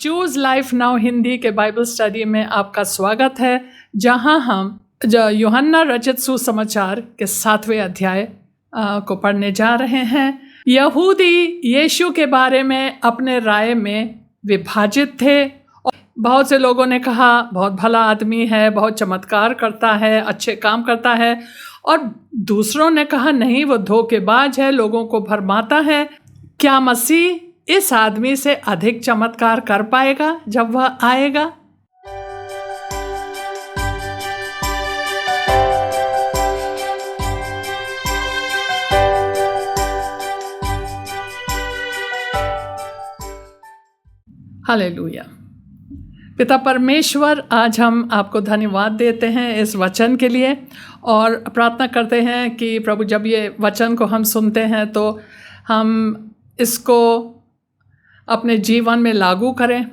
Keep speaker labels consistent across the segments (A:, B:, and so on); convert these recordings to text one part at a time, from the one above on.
A: Choose life now Hindi के Bible study में आपका स्वागत है, जहां हम यूहन्ना रचित सुसमाचार के 7वें अध्याय को पढ़ने जा रहे हैं। यहूदी यीशु के बारे में अपने राय में विभाजित थे और बहुत से लोगों ने कहा बहुत भला आदमी है, बहुत चमत्कार करता है, अच्छे काम करता है, और दूसरों ने कहा नहीं, वो धोखेबाज है, लोगों को भरमाता है। क्या मसीह इस आदमी से अधिक चमत्कार कर पाएगा जब वह आएगा? हालेलुया। पिता परमेश्वर, आज हम आपको धन्यवाद देते हैं इस वचन के लिए और प्रार्थना करते हैं कि प्रभु जब ये वचन को हम सुनते हैं तो हम इसको अपने जीवन में लागू करें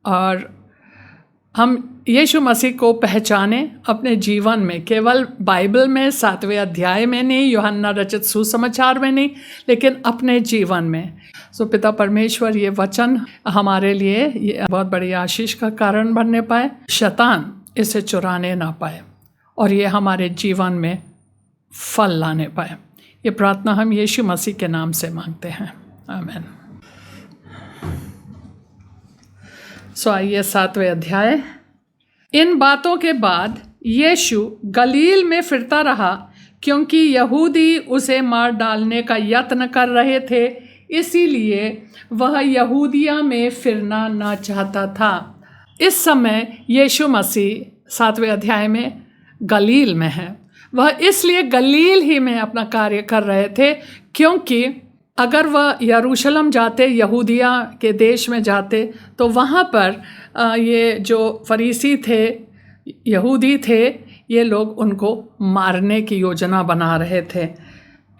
A: और हम यीशु मसीह को पहचानें अपने जीवन में, केवल बाइबल में 7वें अध्याय में नहीं, यूहन्ना रचित सुसमाचार में नहीं, लेकिन अपने जीवन में। सो पिता परमेश्वर, ये वचन हमारे लिए ये बहुत बड़ी आशीष का कारण बनने पाए, शैतान इसे चुराने ना पाए और ये हमारे जीवन में फल लाने पाए। ये प्रार्थना हम यीशु मसीह के नाम से मांगते हैं, आमीन। सो आइए 7वें अध्याय। इन बातों के बाद यीशु गलील में फिरता रहा, क्योंकि यहूदी उसे मार डालने का यत्न कर रहे थे, इसीलिए वह यहूदिया में फिरना न चाहता था। इस समय यीशु मसीह 7वें अध्याय में गलील में है। वह इसलिए गलील ही में अपना कार्य कर रहे थे, क्योंकि अगर वह यरूशलेम जाते, यहूदिया के देश में जाते, तो वहाँ पर ये जो फरीसी थे, यहूदी थे, ये लोग उनको मारने की योजना बना रहे थे।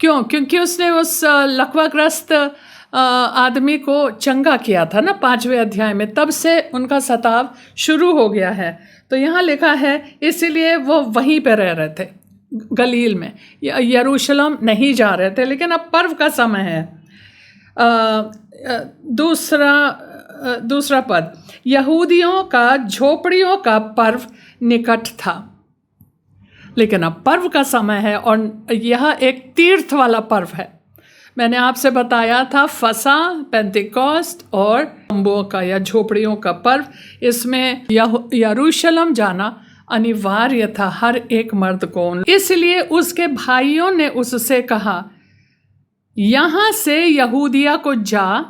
A: क्यों? क्योंकि उसने उस लकवाग्रस्त आदमी को चंगा किया था ना 5वें अध्याय में, तब से उनका सताव शुरू हो गया है। तो यहाँ लिखा है इसीलिए वो वहीं पे रह रहे थे, गलील में, यरूशलेम नहीं जा रहे थे। लेकिन अब पर्व का समय है। दूसरा पद, यहूदियों का झोपड़ियों का पर्व निकट था। लेकिन अब पर्व का समय है और यह एक तीर्थ वाला पर्व है। मैंने आपसे बताया था फसा, पेंतिकोस्त और तंबुओं का या झोपड़ियों का पर्व। इसमें यरूशलेम जाना अनिवार्य था हर एक मर्द को। इसलिए उसके भाइयों ने उससे कहा, यहाँ से यहूदिया को जा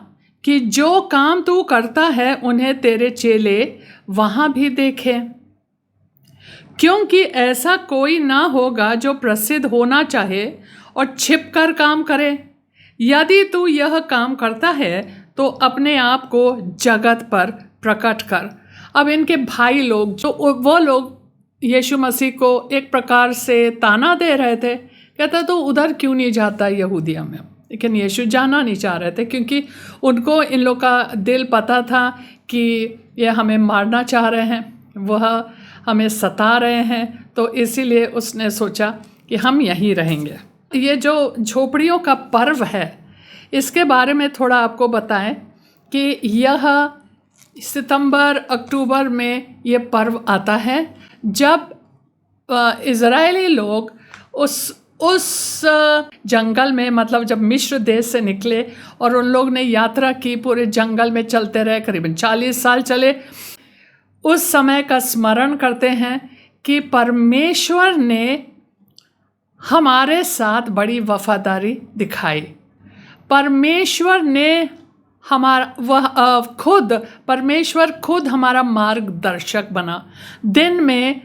A: कि जो काम तू करता है उन्हें तेरे चेले वहाँ भी देखें, क्योंकि ऐसा कोई ना होगा जो प्रसिद्ध होना चाहे और छिप कर काम करे। यदि तू यह काम करता है तो अपने आप को जगत पर प्रकट कर। अब इनके भाई लोग, जो वो लोग यीशु मसीह को एक प्रकार से ताना दे रहे थे, कहता तो उधर क्यों नहीं जाता यहूदिया में। लेकिन यीशु जाना नहीं चाह रहे थे, क्योंकि उनको इन लोग का दिल पता था कि ये हमें मारना चाह रहे हैं, वह हमें सता रहे हैं। तो इसीलिए उसने सोचा कि हम यहीं रहेंगे। ये जो झोपड़ियों का पर्व है, इसके बारे में थोड़ा आपको बताएं कि यह सितंबर अक्टूबर में ये पर्व आता है, जब इज़राइली लोग उस जंगल में, मतलब जब मिस्र देश से निकले और उन लोग ने यात्रा की, पूरे जंगल में चलते रहे, करीबन 40 साल चले। उस समय का स्मरण करते हैं कि परमेश्वर ने हमारे साथ बड़ी वफादारी दिखाई। परमेश्वर ने परमेश्वर खुद हमारा मार्गदर्शक बना, दिन में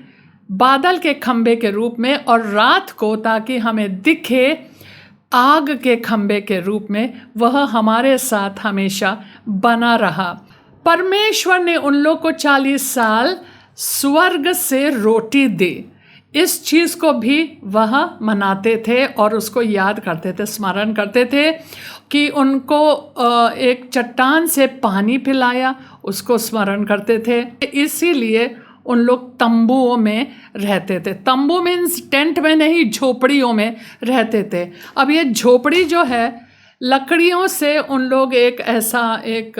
A: बादल के खंबे के रूप में और रात को ताकि हमें दिखे आग के खंबे के रूप में। वह हमारे साथ हमेशा बना रहा। परमेश्वर ने उन लोग को 40 साल स्वर्ग से रोटी दी। इस चीज़ को भी वह मनाते थे और उसको याद करते थे, स्मरण करते थे कि उनको एक चट्टान से पानी पिलाया, उसको स्मरण करते थे। इसीलिए उन लोग तंबुओं में रहते थे। तंबू मीन्स टेंट में नहीं, झोपड़ियों में रहते थे। अब ये झोपड़ी जो है लकड़ियों से उन लोग एक ऐसा एक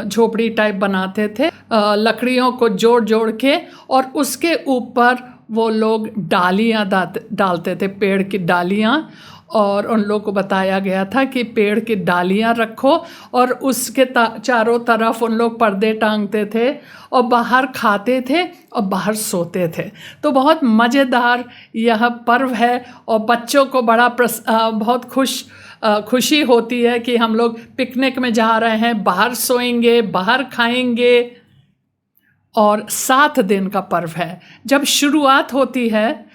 A: झोपड़ी टाइप बनाते थे, लकड़ियों को जोड़ जोड़ के, और उसके ऊपर वो लोग डालियाँ डालते थे, पेड़ की डालियाँ। और उन लोगों को बताया गया था कि पेड़ की डालियाँ रखो, और उसके चारों तरफ उन लोग पर्दे टांगते थे और बाहर खाते थे और बाहर सोते थे। तो बहुत मज़ेदार यह पर्व है, और बच्चों को बड़ा बहुत खुशी होती है कि हम लोग पिकनिक में जा रहे हैं, बाहर सोएंगे, बाहर खाएंगे। और 7 दिन का पर्व है। जब शुरुआत होती है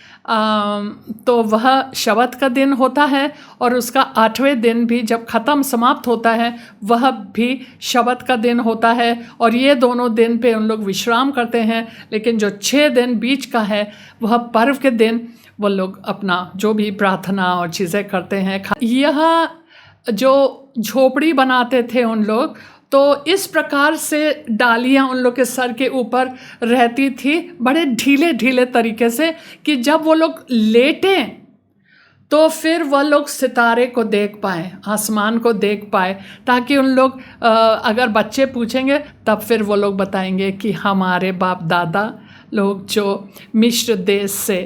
A: तो वह शबत का दिन होता है, और उसका 8वें दिन भी जब ख़त्म समाप्त होता है वह भी शबत का दिन होता है। और ये दोनों दिन पे उन लोग विश्राम करते हैं, लेकिन जो 6 दिन बीच का है वह पर्व के दिन वो लोग अपना जो भी प्रार्थना और चीज़ें करते हैं। यह जो झोपड़ी बनाते थे उन लोग, तो इस प्रकार से डालियाँ उन लोग के सर के ऊपर रहती थी, बड़े ढीले ढीले तरीके से, कि जब वो लोग लेटें तो फिर वह लोग सितारे को देख पाएँ, आसमान को देख पाए, ताकि उन लोग अगर बच्चे पूछेंगे तब फिर वो लोग बताएंगे कि हमारे बाप दादा लोग जो मिस्र देश से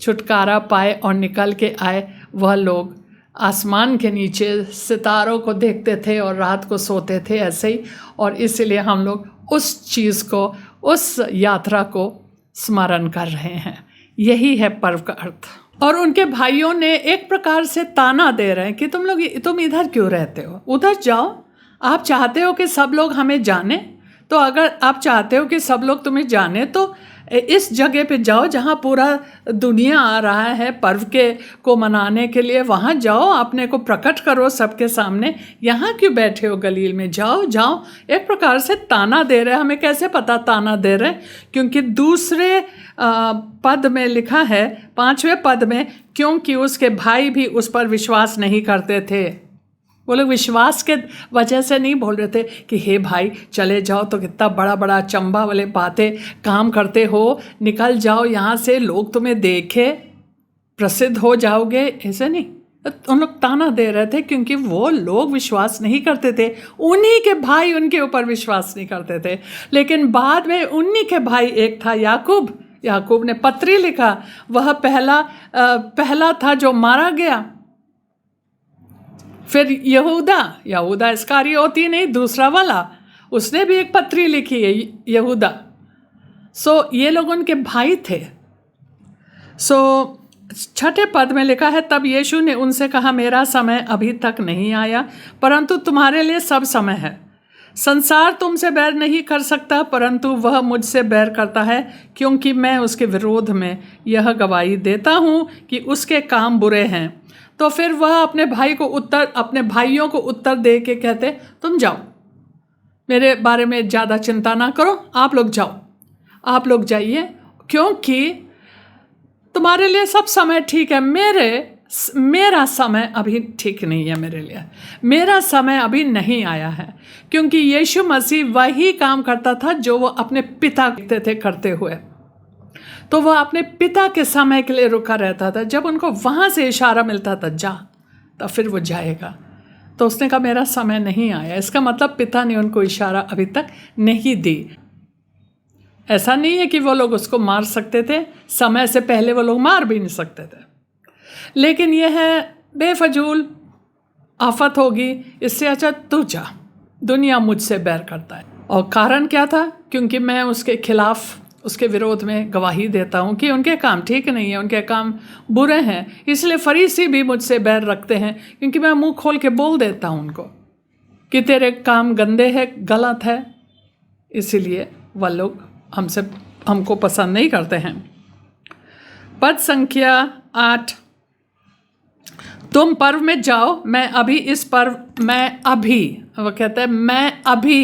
A: छुटकारा पाए और निकल के आए, वह लोग आसमान के नीचे सितारों को देखते थे और रात को सोते थे ऐसे ही। और इसलिए हम लोग उस चीज़ को, उस यात्रा को स्मरण कर रहे हैं। यही है पर्व का अर्थ। और उनके भाइयों ने एक प्रकार से ताना दे रहे हैं कि तुम इधर क्यों रहते हो, उधर जाओ। आप चाहते हो कि सब लोग हमें जाने, तो अगर आप चाहते हो कि सब लोग तुम्हें जाने तो इस जगह पे जाओ जहाँ पूरा दुनिया आ रहा है पर्व को मनाने के लिए, वहाँ जाओ, अपने को प्रकट करो सबके सामने। यहाँ क्यों बैठे हो गलील में, जाओ जाओ। एक प्रकार से ताना दे रहे हैं। हमें कैसे पता ताना दे रहे हैं? क्योंकि दूसरे पद में लिखा है, 5वें पद में, क्योंकि उसके भाई भी उस पर विश्वास नहीं करते थे। वो लोग विश्वास के वजह से नहीं बोल रहे थे कि हे भाई चले जाओ, तो कितना बड़ा बड़ा चंबा वाले बातें काम करते हो, निकल जाओ यहाँ से, लोग तुम्हें देखे, प्रसिद्ध हो जाओगे। ऐसे नहीं, उन लोग ताना दे रहे थे क्योंकि वो लोग विश्वास नहीं करते थे। उन्हीं के भाई उनके ऊपर विश्वास नहीं करते थे। लेकिन बाद में उन्हीं के भाई एक था याकूब ने पत्री लिखा। वह पहला था जो मारा गया। फिर यहूदा इस्करियोती नहीं, दूसरा वाला, उसने भी एक पत्री लिखी है, यहूदा। ये लोग उनके भाई थे। 6ठे पद में लिखा है, तब यीशु ने उनसे कहा, मेरा समय अभी तक नहीं आया, परंतु तुम्हारे लिए सब समय है। संसार तुमसे बैर नहीं कर सकता, परंतु वह मुझसे बैर करता है, क्योंकि मैं उसके विरोध में यह गवाही देता हूँ कि उसके काम बुरे हैं। तो फिर वह अपने भाइयों को उत्तर दे के कहते, तुम जाओ, मेरे बारे में ज़्यादा चिंता ना करो, आप लोग जाओ, आप लोग जाइए, क्योंकि तुम्हारे लिए सब समय ठीक है, मेरा समय अभी ठीक नहीं है, मेरे लिए मेरा समय अभी नहीं आया है। क्योंकि यीशु मसीह वही काम करता था जो वो अपने पिता कहते थे करते हुए। तो वह अपने पिता के समय के लिए रुका रहता था। जब उनको वहाँ से इशारा मिलता था जा, तब फिर वो जाएगा। तो उसने कहा मेरा समय नहीं आया। इसका मतलब पिता ने उनको इशारा अभी तक नहीं दी। ऐसा नहीं है कि वो लोग उसको मार सकते थे, समय से पहले वो लोग मार भी नहीं सकते थे, लेकिन यह है बेफजूल आफत होगी, इससे अच्छा तू जा, दुनिया मुझसे बैर करता है। और कारण क्या था? क्योंकि मैं उसके खिलाफ, उसके विरोध में गवाही देता हूँ कि उनके काम ठीक नहीं है, उनके काम बुरे हैं। इसलिए फरीसी भी मुझसे बैर रखते हैं, क्योंकि मैं मुंह खोल के बोल देता हूँ उनको कि तेरे काम गंदे हैं, गलत है। इसीलिए वह लोग हमको पसंद नहीं करते हैं। पद संख्या 8, तुम पर्व में जाओ, वो कहता है मैं अभी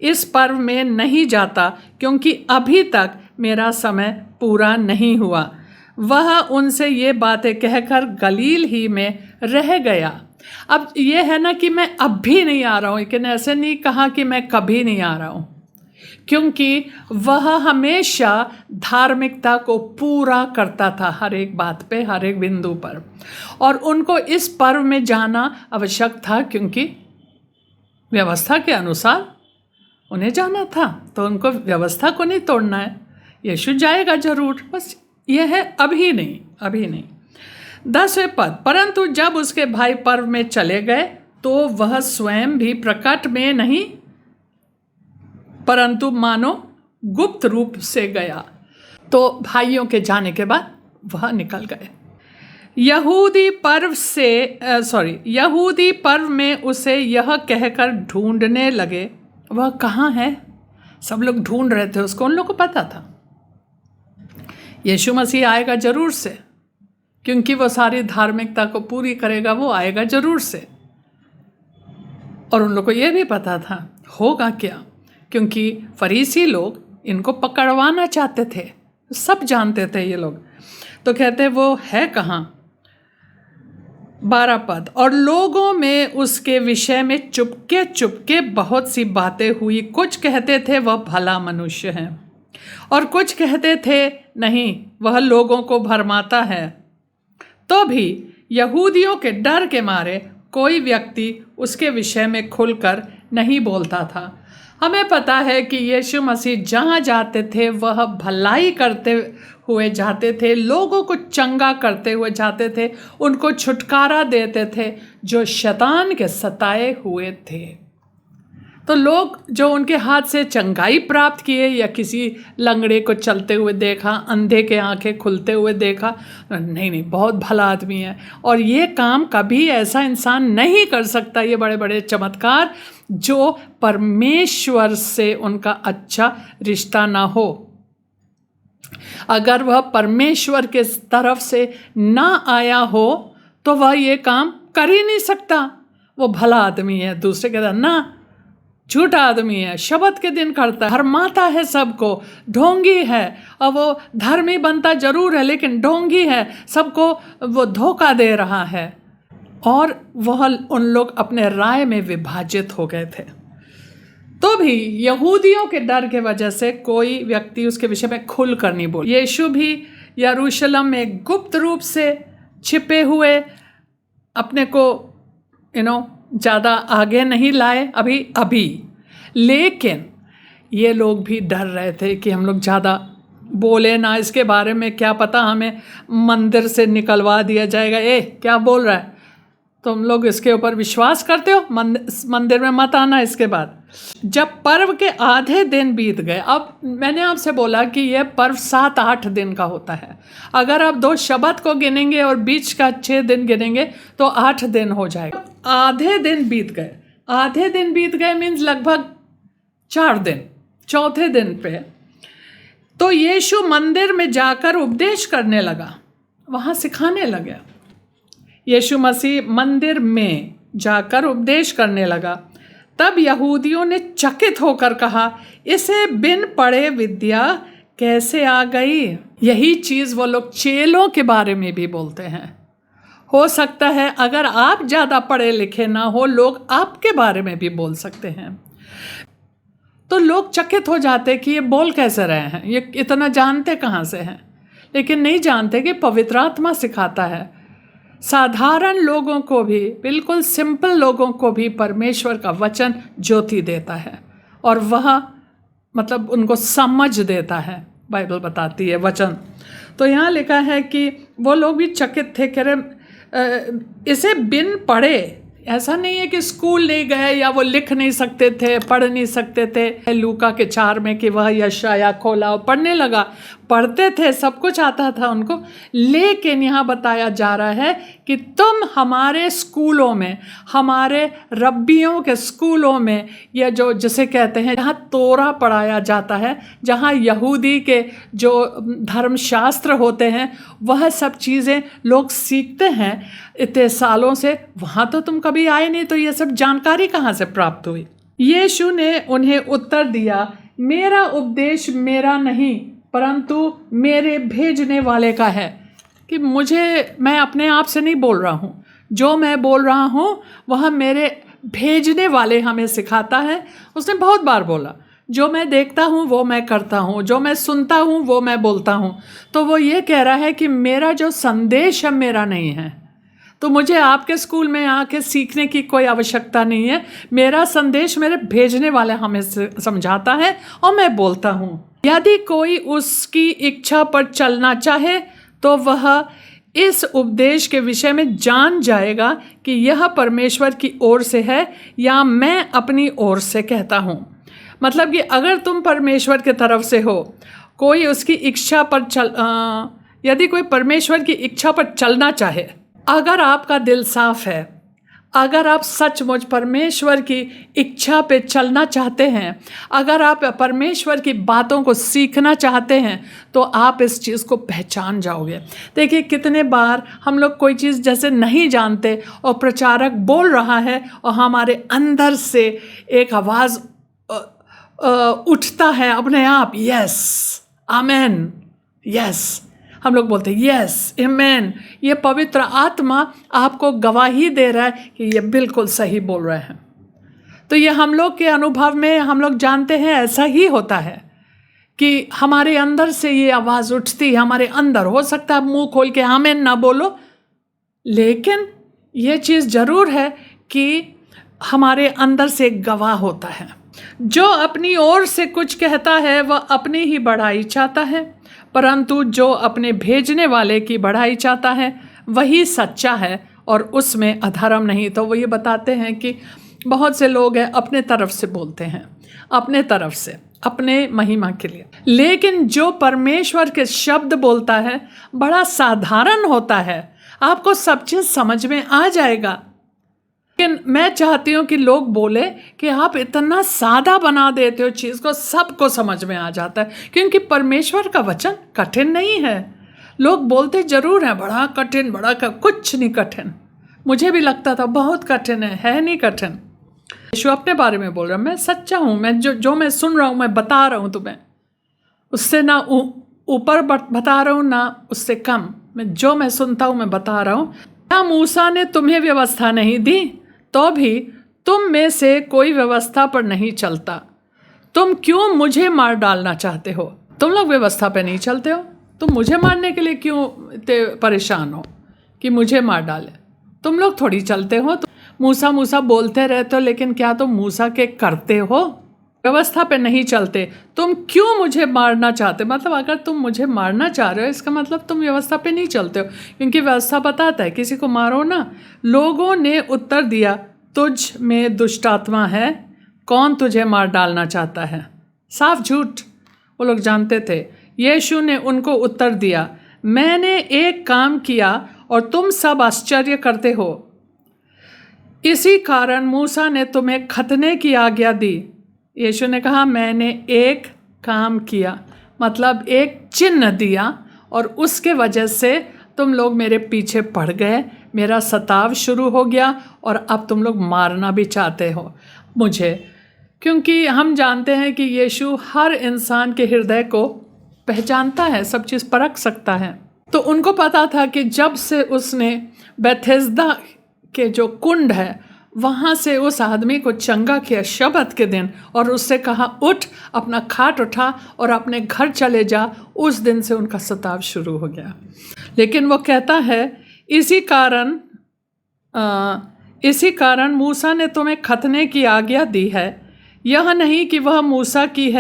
A: इस पर्व में नहीं जाता, क्योंकि अभी तक मेरा समय पूरा नहीं हुआ। वह उनसे ये बातें कहकर गलील ही में रह गया। अब ये है ना कि मैं अब भी नहीं आ रहा हूँ, लेकिन ऐसे नहीं कहा कि मैं कभी नहीं आ रहा हूँ। क्योंकि वह हमेशा धार्मिकता को पूरा करता था हर एक बात पे, हर एक बिंदु पर। और उनको इस पर्व में जाना आवश्यक था क्योंकि व्यवस्था के अनुसार उन्हें जाना था, तो उनको व्यवस्था को नहीं तोड़ना है। यीशु जाएगा जरूर, बस यह है, अभी नहीं। 10वें पद, परंतु जब उसके भाई पर्व में चले गए तो वह स्वयं भी प्रकट में नहीं परंतु मानो गुप्त रूप से गया। तो भाइयों के जाने के बाद वह निकल गए। यहूदी पर्व में उसे यह कहकर ढूंढने लगे, वह कहाँ है। सब लोग ढूंढ रहे थे उसको, उन लोगों को पता था यीशु मसीह आएगा जरूर से, क्योंकि वो सारी धार्मिकता को पूरी करेगा, वो आएगा जरूर से। और उन लोगों को यह भी पता था होगा क्या, क्योंकि फरीसी लोग इनको पकड़वाना चाहते थे, सब जानते थे ये लोग। तो कहते वो है कहाँ। 12 पद, और लोगों में उसके विषय में चुपके चुपके बहुत सी बातें हुई। कुछ कहते थे वह भला मनुष्य है, और कुछ कहते थे नहीं, वह लोगों को भरमाता है। तो भी यहूदियों के डर के मारे कोई व्यक्ति उसके विषय में खुलकर नहीं बोलता था। हमें पता है कि यीशु मसीह जहाँ जाते थे वह भलाई करते हुए जाते थे, लोगों को चंगा करते हुए जाते थे, उनको छुटकारा देते थे जो शैतान के सताए हुए थे। तो लोग जो उनके हाथ से चंगाई प्राप्त किए, या किसी लंगड़े को चलते हुए देखा, अंधे के आंखें खुलते हुए देखा, नहीं बहुत भला आदमी है, और ये काम कभी ऐसा इंसान नहीं कर सकता, ये बड़े बड़े चमत्कार, जो परमेश्वर से उनका अच्छा रिश्ता ना हो। अगर वह परमेश्वर के तरफ से ना आया हो तो वह ये काम कर ही नहीं सकता। वो भला आदमी है, दूसरे कहता ना झूठा आदमी है, शब्द के दिन करता है, भरमाता है सबको, ढोंगी है, और वो धर्मी बनता जरूर है लेकिन ढोंगी है, सबको वो धोखा दे रहा है। और वह उन लोग अपने राय में विभाजित हो गए थे। तो भी यहूदियों के डर के वजह से कोई व्यक्ति उसके विषय में खुल कर नहीं बोला। यीशु भी यरूशलेम में गुप्त रूप से छिपे हुए अपने को ज़्यादा आगे नहीं लाए अभी, लेकिन ये लोग भी डर रहे थे कि हम लोग ज़्यादा बोले ना इसके बारे में, क्या पता हमें मंदिर से निकलवा दिया जाएगा। क्या बोल रहा है, तुम लोग इसके ऊपर विश्वास करते हो, मंदिर में मत आना। इसके बाद जब पर्व के आधे दिन बीत गए, अब मैंने आपसे बोला कि यह पर्व 7-8 दिन का होता है। अगर आप 2 शबत को गिनेंगे और बीच का 6 दिन गिनेंगे तो 8 दिन हो जाएगा। आधे दिन बीत गए मीन्स लगभग 4 दिन, चौथे दिन पे तो यीशु मंदिर में जाकर उपदेश करने लगा, वहाँ सिखाने लगा। यीशु मसीह मंदिर में जाकर उपदेश करने लगा। तब यहूदियों ने चकित होकर कहा, इसे बिन पढ़े विद्या कैसे आ गई। यही चीज़ वो लोग चेलों के बारे में भी बोलते हैं। हो सकता है अगर आप ज़्यादा पढ़े लिखे ना हो, लोग आपके बारे में भी बोल सकते हैं। तो लोग चकित हो जाते कि ये बोल कैसे रहे हैं, ये इतना जानते कहाँ से हैं। लेकिन नहीं जानते कि पवित्र आत्मा सिखाता है। साधारण लोगों को भी, बिल्कुल सिंपल लोगों को भी परमेश्वर का वचन ज्योति देता है, और वह मतलब उनको समझ देता है, बाइबल बताती है वचन। तो यहाँ लिखा है कि वो लोग भी चकित थे, कह रहे इसे बिन पढ़े। ऐसा नहीं है कि स्कूल नहीं गए या वो लिख नहीं सकते थे, पढ़ नहीं सकते थे। लूका के 4 में कि वह यशाया खोला और पढ़ने लगा, पढ़ते थे, सब कुछ आता था उनको। लेकिन यहाँ बताया जा रहा है कि तुम हमारे स्कूलों में, हमारे रब्बियों के स्कूलों में, या जो जिसे कहते हैं जहाँ तोरा पढ़ाया जाता है, जहाँ यहूदी के जो धर्मशास्त्र होते हैं, वह सब चीज़ें लोग सीखते हैं इतने सालों से, वहाँ तो तुम कभी आए नहीं, तो ये सब जानकारी कहाँ से प्राप्त हुई। यीशु ने उन्हें उत्तर दिया, मेरा उपदेश मेरा नहीं परंतु मेरे भेजने वाले का है। कि मैं अपने आप से नहीं बोल रहा हूँ, जो मैं बोल रहा हूँ वह मेरे भेजने वाले हमें सिखाता है। उसने बहुत बार बोला, जो मैं देखता हूँ वो मैं करता हूँ, जो मैं सुनता हूँ वो मैं बोलता हूँ। तो वो ये कह रहा है कि मेरा जो संदेश है मेरा नहीं है, तो मुझे आपके स्कूल में आके सीखने की कोई आवश्यकता नहीं है। मेरा संदेश मेरे भेजने वाले हमें समझाता है और मैं बोलता हूँ। यदि कोई उसकी इच्छा पर चलना चाहे तो वह इस उपदेश के विषय में जान जाएगा कि यह परमेश्वर की ओर से है या मैं अपनी ओर से कहता हूँ। मतलब कि अगर तुम परमेश्वर की तरफ से हो, कोई उसकी इच्छा पर यदि कोई परमेश्वर की इच्छा पर चलना चाहे, अगर आपका दिल साफ है, अगर आप सचमुच परमेश्वर की इच्छा पे चलना चाहते हैं, अगर आप परमेश्वर की बातों को सीखना चाहते हैं, तो आप इस चीज़ को पहचान जाओगे। देखिए कितने बार हम लोग कोई चीज़ जैसे नहीं जानते और प्रचारक बोल रहा है और हमारे अंदर से एक आवाज़ उठता है अपने आप, यस आमेन, यस, हम लोग बोलते हैं यस आमेन। ये पवित्र आत्मा आपको गवाही दे रहा है कि ये बिल्कुल सही बोल रहे हैं। तो ये हम लोग के अनुभव में हम लोग जानते हैं ऐसा ही होता है कि हमारे अंदर से ये आवाज़ उठती है, हमारे अंदर। हो सकता है मुंह खोल के आमेन ना बोलो, लेकिन ये चीज़ ज़रूर है कि हमारे अंदर से एक गवाह होता है। जो अपनी ओर से कुछ कहता है वह अपनी ही बढ़ाई चाहता है, परंतु जो अपने भेजने वाले की बढ़ाई चाहता है वही सच्चा है और उसमें अधर्म नहीं। तो वो ये बताते हैं कि बहुत से लोग हैं अपने तरफ से बोलते हैं, अपने तरफ से, अपने महिमा के लिए, लेकिन जो परमेश्वर के शब्द बोलता है बड़ा साधारण होता है, आपको सब चीज़ समझ में आ जाएगा। लेकिन मैं चाहती हूँ कि लोग बोले कि आप इतना सादा बना देते हो चीज़ को, सबको समझ में आ जाता है, क्योंकि परमेश्वर का वचन कठिन नहीं है। लोग बोलते ज़रूर हैं बड़ा कठिन, कुछ नहीं कठिन। मुझे भी लगता था बहुत कठिन है नहीं कठिन। यीशु अपने बारे में बोल रहा है, मैं सच्चा हूँ, मैं जो मैं सुन रहा हूँ मैं बता रहा हूँ तुम्हें, उससे ना ऊपर बता रहा हूँ ना उससे कम। जो मैं सुनता हूँ मैं बता रहा हूँ। क्या मूसा ने तुम्हें व्यवस्था नहीं दी, तो भी तुम में से कोई व्यवस्था पर नहीं चलता। तुम क्यों मुझे मार डालना चाहते हो? तुम लोग व्यवस्था पे नहीं चलते हो, तुम मुझे मारने के लिए क्यों इतने परेशान हो कि मुझे मार डाले? तुम लोग थोड़ी चलते हो, तो मूसा बोलते रहते हो, लेकिन क्या तुम मूसा के करते हो? व्यवस्था पे नहीं चलते, तुम क्यों मुझे मारना चाहते? मतलब अगर तुम मुझे मारना चाह रहे हो इसका मतलब तुम व्यवस्था पे नहीं चलते हो, क्योंकि व्यवस्था बताता है किसी को मारो ना। लोगों ने उत्तर दिया, तुझ में दुष्ट आत्मा है, कौन तुझे मार डालना चाहता है? साफ झूठ वो लोग जानते थे। यीशु ने उनको उत्तर दिया, मैंने एक काम किया और तुम सब आश्चर्य करते हो। इसी कारण मूसा ने तुम्हें खतने की आज्ञा दी। यीशु ने कहा मैंने एक काम किया, मतलब एक चिन्ह दिया, और उसके वजह से तुम लोग मेरे पीछे पड़ गए, मेरा सताव शुरू हो गया और अब तुम लोग मारना भी चाहते हो मुझे। क्योंकि हम जानते हैं कि यीशु हर इंसान के हृदय को पहचानता है, सब चीज़ परख सकता है। तो उनको पता था कि जब से उसने बेथेस्दा के जो कुंड है वहाँ से उस आदमी को चंगा किया शबत के दिन, और उससे कहा उठ, अपना खाट उठा और अपने घर चले जा, उस दिन से उनका सताव शुरू हो गया। लेकिन वो कहता है इसी कारण मूसा ने तुम्हें खतने की आज्ञा दी है। यह नहीं कि वह मूसा की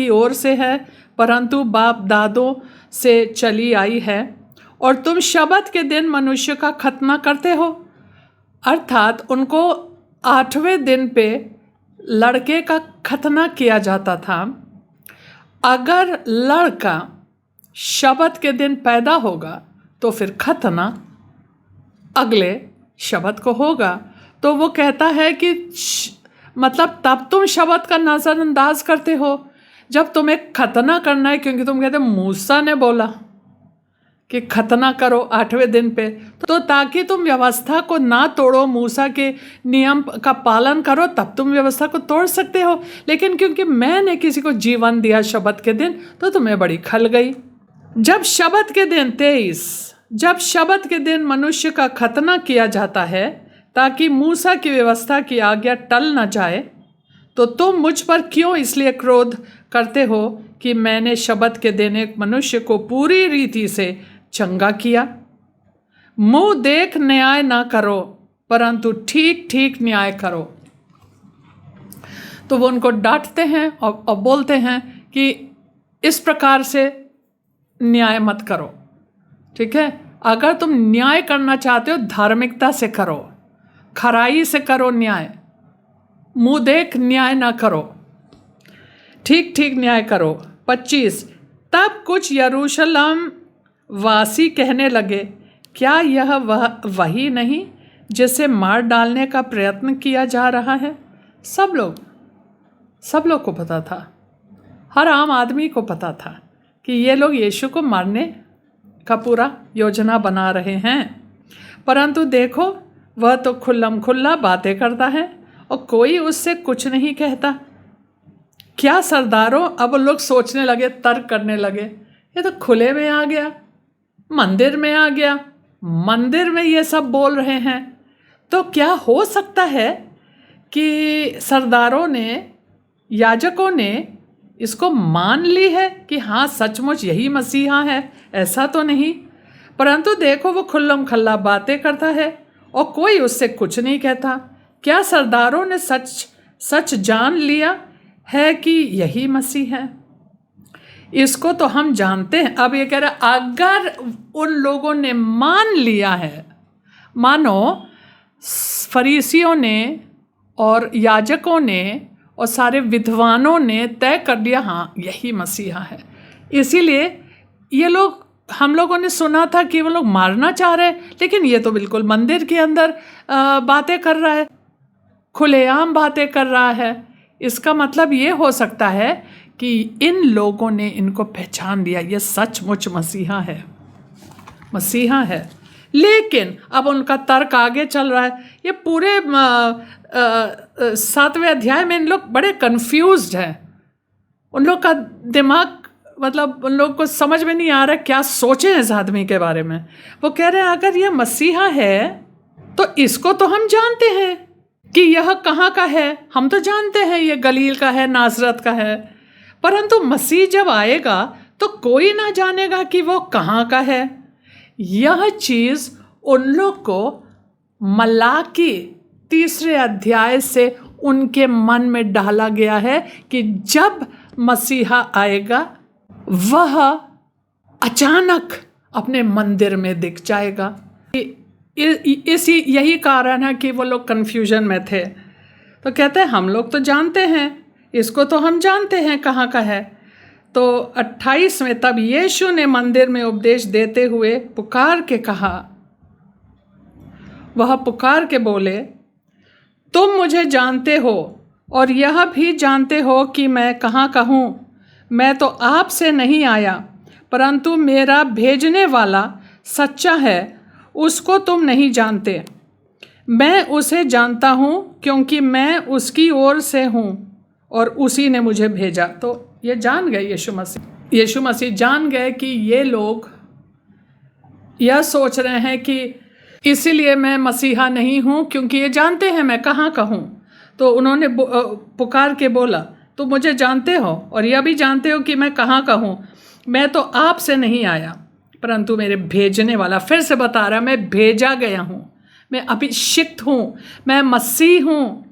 A: ओर से है, परंतु बाप दादों से चली आई है। और तुम शबत के दिन मनुष्य का खतना करते हो। अर्थात उनको 8वें दिन पे लड़के का खतना किया जाता था। अगर लड़का शबत के दिन पैदा होगा तो फिर खतना अगले शबत को होगा। तो वो कहता है कि मतलब तब तुम शबत का नज़रअंदाज करते हो जब तुम्हें खतना करना है, क्योंकि तुम कहते मूसा ने बोला कि खतना करो 8वें दिन पे, तो ताकि तुम व्यवस्था को ना तोड़ो, मूसा के नियम का पालन करो, तब तुम व्यवस्था को तोड़ सकते हो। लेकिन क्योंकि मैंने किसी को जीवन दिया शबत के दिन, तो तुम्हें बड़ी खल गई। जब शबत के दिन 23, जब शबत के दिन मनुष्य का खतना किया जाता है ताकि मूसा की व्यवस्था की आज्ञा टल न जाए, तो तुम मुझ पर क्यों इसलिए क्रोध करते हो कि मैंने शब्द के दिन एक मनुष्य को पूरी रीति से चंगा किया। मुंह देख न्याय ना करो, परंतु ठीक ठीक न्याय करो। तो वो उनको डांटते हैं और बोलते हैं कि इस प्रकार से न्याय मत करो, ठीक है। अगर तुम न्याय करना चाहते हो धार्मिकता से करो, खराई से करो न्याय, मुंह देख न्याय ना करो, ठीक ठीक न्याय करो। 25, तब कुछ यरूशलेम वासी कहने लगे, क्या यह वही नहीं जिसे मार डालने का प्रयत्न किया जा रहा है? सब लोग को पता था, हर आम आदमी को पता था कि ये लोग यीशु को मारने का पूरा योजना बना रहे हैं। परंतु देखो, वह तो खुल्लम खुल्ला बातें करता है और कोई उससे कुछ नहीं कहता। क्या सरदारों, अब लोग सोचने लगे, तर्क करने लगे, ये तो खुले में आ गया, मंदिर में आ गया, मंदिर में ये सब बोल रहे हैं, तो क्या हो सकता है कि सरदारों ने, याजकों ने इसको मान ली है कि हाँ सचमुच यही मसीहा है? ऐसा तो नहीं। परंतु देखो, वो खुल्लम खल्ला बातें करता है और कोई उससे कुछ नहीं कहता। क्या सरदारों ने सच जान लिया है कि यही मसीह है? इसको तो हम जानते हैं। अब ये कह रहा, अगर उन लोगों ने मान लिया है, मानो फरीसियों ने और याजकों ने और सारे विद्वानों ने तय कर लिया, हाँ यही मसीहा है, इसीलिए ये लोग, हम लोगों ने सुना था कि वो लोग मारना चाह रहे हैं, लेकिन ये तो बिल्कुल मंदिर के अंदर बातें कर रहा है, खुलेआम बातें कर रहा है। इसका मतलब ये हो सकता है कि इन लोगों ने इनको पहचान लिया, ये सचमुच मसीहा है। लेकिन अब उनका तर्क आगे चल रहा है। ये पूरे 7वें अध्याय में इन लोग बड़े कंफ्यूज्ड हैं। उन लोग का दिमाग, मतलब उन लोग को समझ में नहीं आ रहा क्या सोचें इस आदमी के बारे में। वो कह रहे हैं, अगर ये मसीहा है तो इसको तो हम जानते हैं कि यह कहाँ का है, हम तो जानते हैं ये गलील का है, नासरत का है। परंतु मसीह जब आएगा तो कोई ना जानेगा कि वो कहाँ का है। यह चीज़ उन लोग को मलाकी 3 अध्याय से उनके मन में डाला गया है कि जब मसीहा आएगा वह अचानक अपने मंदिर में दिख जाएगा। यही कारण है कि वो लोग कन्फ्यूजन में थे। तो कहते हैं, हम लोग तो जानते हैं, इसको तो हम जानते हैं कहाँ का है। तो 28 में, तब यीशु ने मंदिर में उपदेश देते हुए पुकार के कहा, वह पुकार के बोले, तुम मुझे जानते हो और यह भी जानते हो कि मैं कहाँ का हूँ। मैं तो आपसे नहीं आया, परंतु मेरा भेजने वाला सच्चा है, उसको तुम नहीं जानते। मैं उसे जानता हूँ क्योंकि मैं उसकी ओर से हूँ और उसी ने मुझे भेजा। तो ये जान गए यीशु मसीह जान गए कि ये लोग यह सोच रहे हैं कि इसीलिए मैं मसीहा नहीं हूँ, क्योंकि ये जानते हैं मैं कहाँ का हूँ। तो उन्होंने पुकार के बोला, तो मुझे जानते हो और यह भी जानते हो कि मैं कहाँ का हूँ। मैं तो आपसे नहीं आया, परंतु मेरे भेजने वाला, फिर से बता रहा, मैं भेजा गया हूँ, मैं अभिषिक्त हूँ, मैं मसीह हूँ।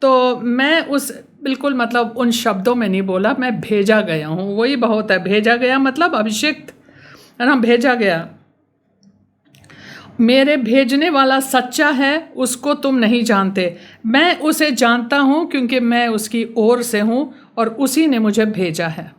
A: तो मैं उस बिल्कुल मतलब उन शब्दों में नहीं बोला, मैं भेजा गया हूँ, वही बहुत है। भेजा गया मतलब अभिषिक्त है ना, भेजा गया। मेरे भेजने वाला सच्चा है, उसको तुम नहीं जानते। मैं उसे जानता हूँ क्योंकि मैं उसकी ओर से हूँ और उसी ने मुझे भेजा है।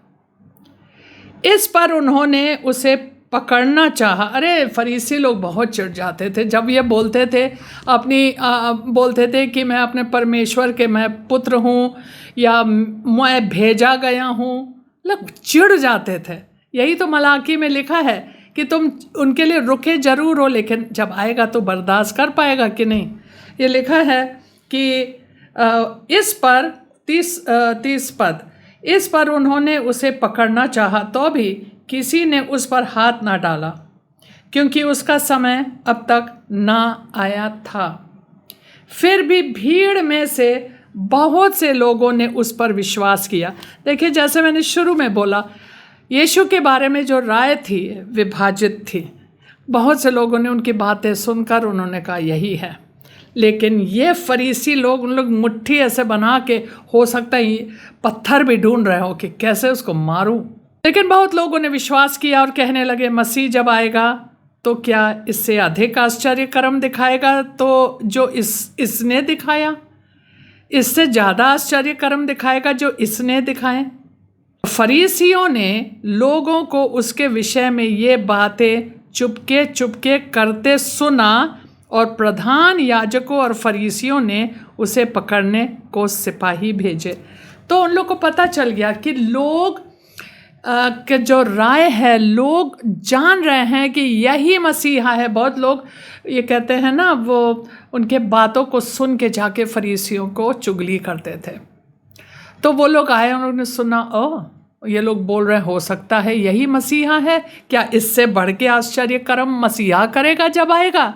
A: इस पर उन्होंने उसे पकड़ना चाहा। अरे फरीसी लोग बहुत चिढ़ जाते थे जब ये बोलते थे, बोलते थे कि मैं अपने परमेश्वर के मैं पुत्र हूँ या मैं भेजा गया हूँ, लोग चिढ़ जाते थे। यही तो मलाकी में लिखा है कि तुम उनके लिए रुके जरूर हो, लेकिन जब आएगा तो बर्दाश्त कर पाएगा कि नहीं। ये लिखा है कि इस पर 30 पद, इस पर उन्होंने उसे पकड़ना चाहा तो भी किसी ने उस पर हाथ ना डाला, क्योंकि उसका समय अब तक ना आया था। फिर भी भीड़ में से बहुत से लोगों ने उस पर विश्वास किया। देखिए, जैसे मैंने शुरू में बोला, यीशु के बारे में जो राय थी विभाजित थी। बहुत से लोगों ने उनकी बातें सुनकर उन्होंने कहा यही है, लेकिन ये फरीसी लोग, उन लोग मुट्ठी ऐसे बना के, हो सकता है पत्थर भी ढूंढ रहे हो कि कैसे उसको मारूं। लेकिन बहुत लोगों ने विश्वास किया और कहने लगे, मसीह जब आएगा तो क्या इससे अधिक आश्चर्य कर्म दिखाएगा तो जो इसने दिखाया, इससे ज़्यादा आश्चर्य कर्म दिखाएगा जो इसने दिखाए। फरीसियों ने लोगों को उसके विषय में ये बातें चुपके चुपके करते सुना और प्रधान याजकों और फरीसियों ने उसे पकड़ने को सिपाही भेजे। तो उन लोग को पता चल गया कि लोग के जो राय है, लोग जान रहे हैं कि यही मसीहा है। बहुत लोग ये कहते हैं ना, वो उनके बातों को सुन के जाके फरीसियों को चुगली करते थे। तो वो लोग आए, उन्होंने सुना, ओ ये लोग बोल रहे हैं हो सकता है यही मसीहा है, क्या इससे बढ़ के आश्चर्य कर्म मसीहा करेगा जब आएगा?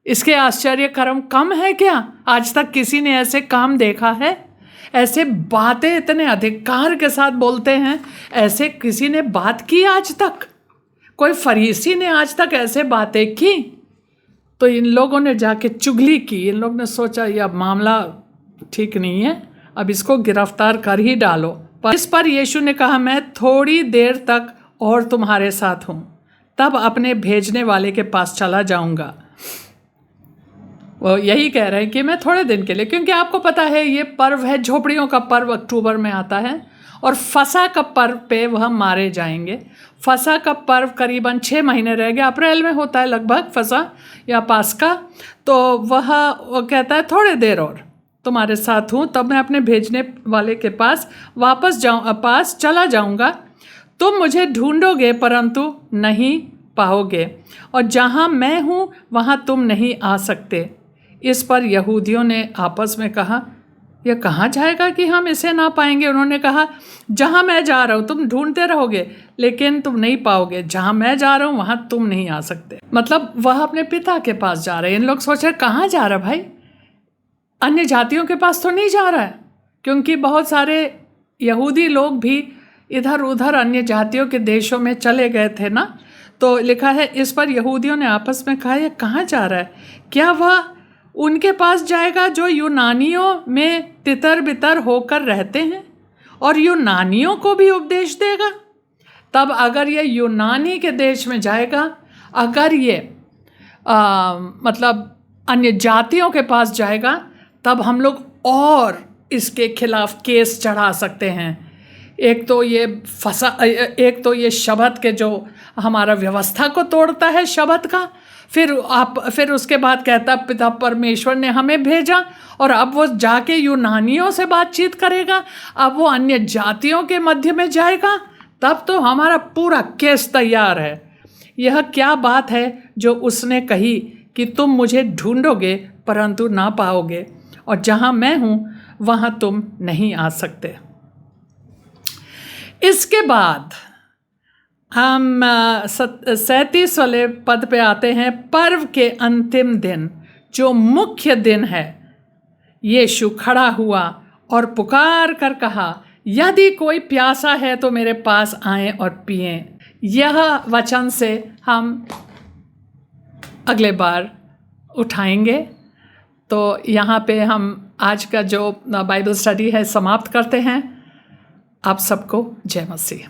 A: इसके आश्चर्य कर्म कम है क्या? आज तक किसी ने ऐसे काम देखा है? ऐसे बातें इतने अधिकार के साथ बोलते हैं, ऐसे किसी ने बात की आज तक? कोई फरीसी ने आज तक ऐसे बातें की? तो इन लोगों ने जाके चुगली की। इन लोगों ने सोचा यह मामला ठीक नहीं है, अब इसको गिरफ्तार कर ही डालो। पर इस पर यीशु ने कहा, मैं थोड़ी देर तक और तुम्हारे साथ हूँ, तब अपने भेजने वाले के पास चला जाऊँगा। वो यही कह रहे हैं कि मैं थोड़े दिन के लिए, क्योंकि आपको पता है ये पर्व है, झोपड़ियों का पर्व अक्टूबर में आता है और फसह का पर्व पे वह मारे जाएंगे। फसह का पर्व करीबन 6 महीने रह गया, अप्रैल में होता है लगभग फसह या पास्का। तो वह कहता है थोड़े देर और तुम्हारे साथ हूँ, तब मैं अपने भेजने वाले के पास पास चला जाऊँगा। तुम मुझे ढूंढोगे परंतु नहीं पाओगे, और जहाँ मैं हूँ वहाँ तुम नहीं आ सकते। इस पर यहूदियों ने आपस में कहा, यह कहाँ जाएगा कि हम इसे ना पाएंगे? उन्होंने कहा, जहाँ मैं जा रहा हूँ तुम ढूंढते रहोगे लेकिन तुम नहीं पाओगे, जहाँ मैं जा रहा हूँ वहाँ तुम नहीं आ सकते। मतलब वह अपने पिता के पास जा रहे हैं। इन लोग सोच रहे कहाँ जा रहा भाई, अन्य जातियों के पास तो नहीं जा रहा है, क्योंकि बहुत सारे यहूदी लोग भी इधर उधर अन्य जातियों के देशों में चले गए थे ना। तो लिखा है, इस पर यहूदियों ने आपस में कहा, यह कहाँ जा रहा है? क्या वह उनके पास जाएगा जो यूनानियों में तितर बितर होकर रहते हैं और यूनानियों को भी उपदेश देगा? तब अगर ये यूनानी के देश में जाएगा, अगर ये मतलब अन्य जातियों के पास जाएगा, तब हम लोग और इसके खिलाफ केस चढ़ा सकते हैं। एक तो ये शबत के जो हमारा व्यवस्था को तोड़ता है शबत का, फिर उसके बाद कहता पिता परमेश्वर ने हमें भेजा, और अब वो जाके यूनानियों से बातचीत करेगा, अब वो अन्य जातियों के मध्य में जाएगा, तब तो हमारा पूरा केस तैयार है। यह क्या बात है जो उसने कही कि तुम मुझे ढूंढोगे परंतु ना पाओगे, और जहाँ मैं हूँ वहाँ तुम नहीं आ सकते। इसके बाद हम 37 वाले पद पे आते हैं। पर्व के अंतिम दिन, जो मुख्य दिन है, यीशु खड़ा हुआ और पुकार कर कहा, यदि कोई प्यासा है तो मेरे पास आए और पिए। यह वचन से हम अगले बार उठाएंगे। तो यहाँ पे हम आज का जो बाइबल स्टडी है समाप्त करते हैं। आप सबको जय मसीह।